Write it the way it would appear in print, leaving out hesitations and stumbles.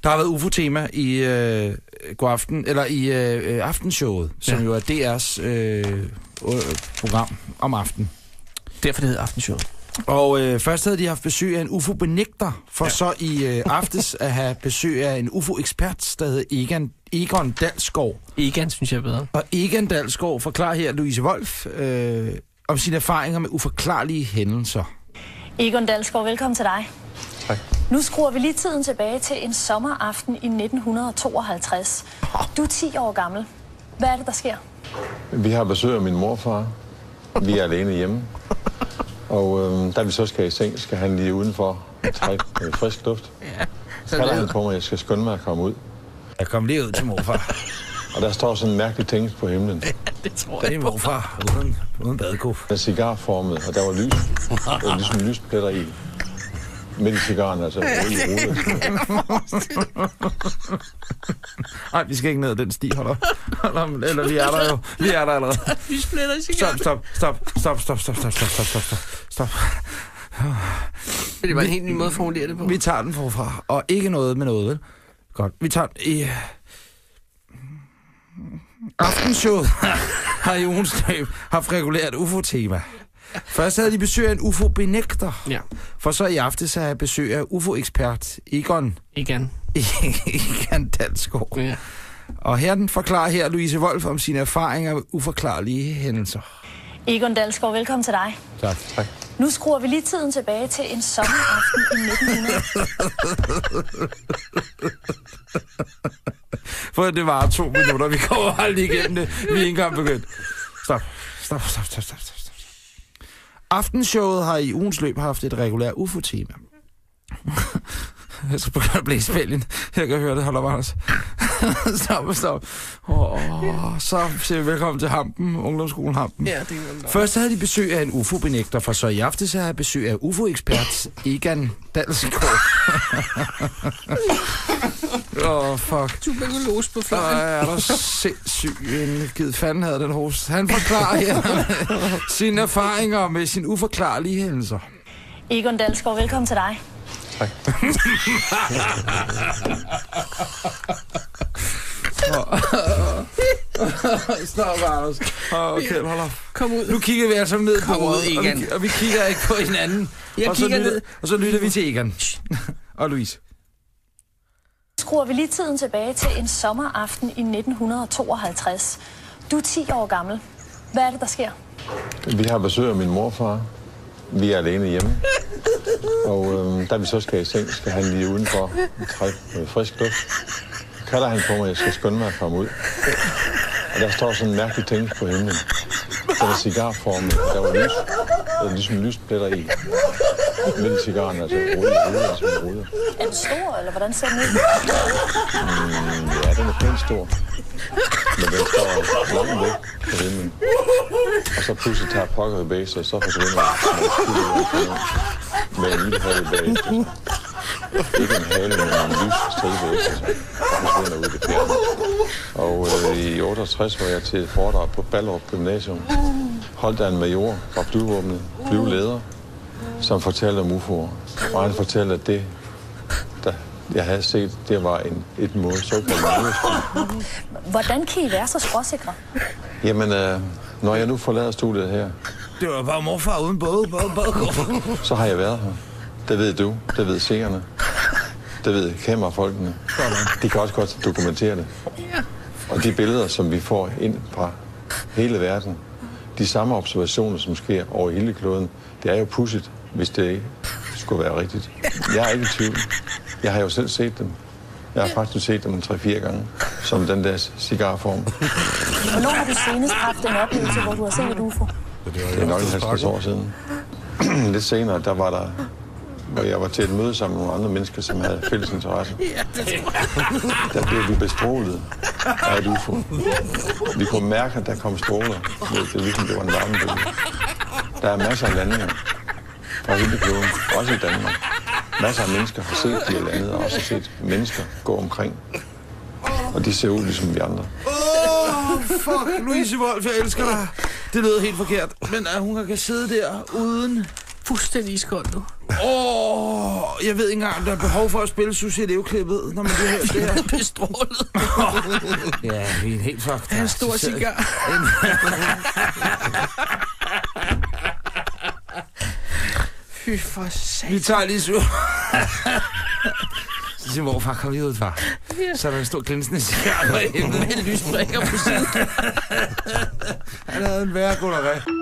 Der har været UFO-tema i godaften, eller i aftenshowet, som jo er DR's program om aftenen. Derfor det hedder aftenshowet. Og først havde de haft besøg af en UFO-benægter, for så i aftes at have besøg af en UFO-ekspert, der hedder Egon Dalsgaard. Egan synes jeg er bedre. Og Egon Dalsgaard forklarer her Louise Wolff om sine erfaringer med uforklarlige hændelser. Egon Dalsgaard, velkommen til dig. Tak. Nu skruer vi lige tiden tilbage til en sommeraften i 1952. Du er 10 år gammel. Hvad er det, der sker? Vi har besøg af min morfar. Vi er alene hjemme. Og da vi så skal i seng, skal han lige udenfor trække frisk luft. Ja. Så kalder han på mig, at jeg skal skynde mig at komme ud. Jeg kom lige ud til morfar. Og der står sådan en mærkelig ting på himlen. Ja, det tror Det er morfar uden badeko. Den er cigarformet, og der var lys. Der var ligesom lyspletter i. Midt i cigaren, altså rulle. Nej, vi skal ikke ned ad den sti, hold op. Eller vi er der jo. Vi er der allerede. Vi splitter i cigaren. Stop. Det var en helt ny måde at formulere det på. Vi tager den forfra, og ikke noget med noget, vel? Godt, vi tager den i... Aftenshowet har i ugens løb haft regulært UFO-tema. Først havde de besøg af en UFO-benægter, for så i aftes at have besøg af UFO-ekspert Egon Dalsgaard. Ja. Og her den forklarer her Louise Wolff om sine erfaringer med uforklarlige hændelser. Egon Dalsgaard, velkommen til dig. Tak. Nu skruer vi lige tiden tilbage til en sommeraften i 1900. For det var 2 minutter, vi kommer aldrig igennem det. Vi er ikke engang begyndt. Stop. Aftenshowet har i ugens løb haft et regulært UFO-tema. Jeg skal begynde at blæse spillen. Jeg kan høre det, holder Anders. Stop. Så siger vi velkommen til Hampen, ungdomsskolen Hampen. Ja, det er Først havde de besøg af en UFO-benægter, for så i aftes at have besøg af UFO-ekspert Egon Dalsgaard. Fuck. Du begynder lås på fløjen. Er der sindssygt en givet fanden havde den host. Han forklarer her sine erfaringer med sine uforklarlige hændelser. Egon Dalsgaard, velkommen til dig. Tak. Stop, Anders. Okay, hold op. Kom ud. Nu kigger vi altså ned på Egon. og vi kigger ikke på hinanden. Jeg kigger ned. Og så lytter vi til Egon. Og Louise. Skruer vi lige tiden tilbage til en sommeraften i 1952. Du er 10 år gammel. Hvad er det, der sker? Vi har besøg af min morfar. Vi er alene hjemme. Og da vi så skal i seng, skal han lige udenfor trække frisk luft. Så kalder han på mig, at jeg skal skynde mig at komme ud. Og der står sådan en mærkelig ting på himlen. Den er cigarformet, der var lys. Der var ligesom lyspletter i. Midt i cigaren, altså rulle. Er den stor, eller hvordan ser den ud? Ja, den er pænt stor. Men den står langt væk på himlen. Og så pludselig tager pokker i base, og så forsvinder den. Med en lille hale bag. Ikke en hale, men en lysstribe efter sig. Og forsvinder ud i det fjerne. Og i 68 var jeg til et foredrag på Ballerup Gymnasium. Holdt der en major fra flyvåbnet, flyveleder, som fortalte om UFO'er. Og han fortalte, at det, der jeg havde set, det var et måde såkaldt miljøskib. Hvordan kan I være så skråsikre? Jamen, når jeg nu forlader studiet her... Det var bare morfar uden båd. Så har jeg været her. Det ved du, det ved seerne. Det ved kamerafolkene. De kan også godt dokumentere det. Og de billeder, som vi får ind fra hele verden, de samme observationer, som sker over hele kloden, det er jo pudsigt, hvis det ikke skulle være rigtigt. Jeg er ikke i tvivl. Jeg har jo selv set dem. Jeg har faktisk set dem 3-4 gange, som den der cigarform. Hvornår har du senest haft en oplevelse, hvor du har set et UFO? Det er nok 50 år siden. Lidt senere, der var der, hvor jeg var til et møde sammen med nogle andre mennesker, som havde fælles interesse. Der blev vi bestrålet af et UFO. Vi kunne mærke, at der kom stråler. Det ligesom det var en varmebølge. Der er masser af landinger fra hele kloden, også i Danmark. Masser af mennesker har set de her landet, og også set mennesker gå omkring. Og de ser ud ligesom vi andre. Fuck, Louise Wolff, jeg elsker dig. Det lød helt forkert, men hun kan sidde der uden... Fuldstændig iskold nu. Jeg ved ikke engang, om der er behov for at spille Susie Leo-klippet, når man lige hører det her. Bestrålet. Ja, vi er en helt fucked. En stor cigar. Fy for satan. Vi tager lige sur. Så siger morfar, kom lige ud, far. Så er der en stor glinsende cigar derinde. Med lysbrikker på siden. Han havde en værre gonorré.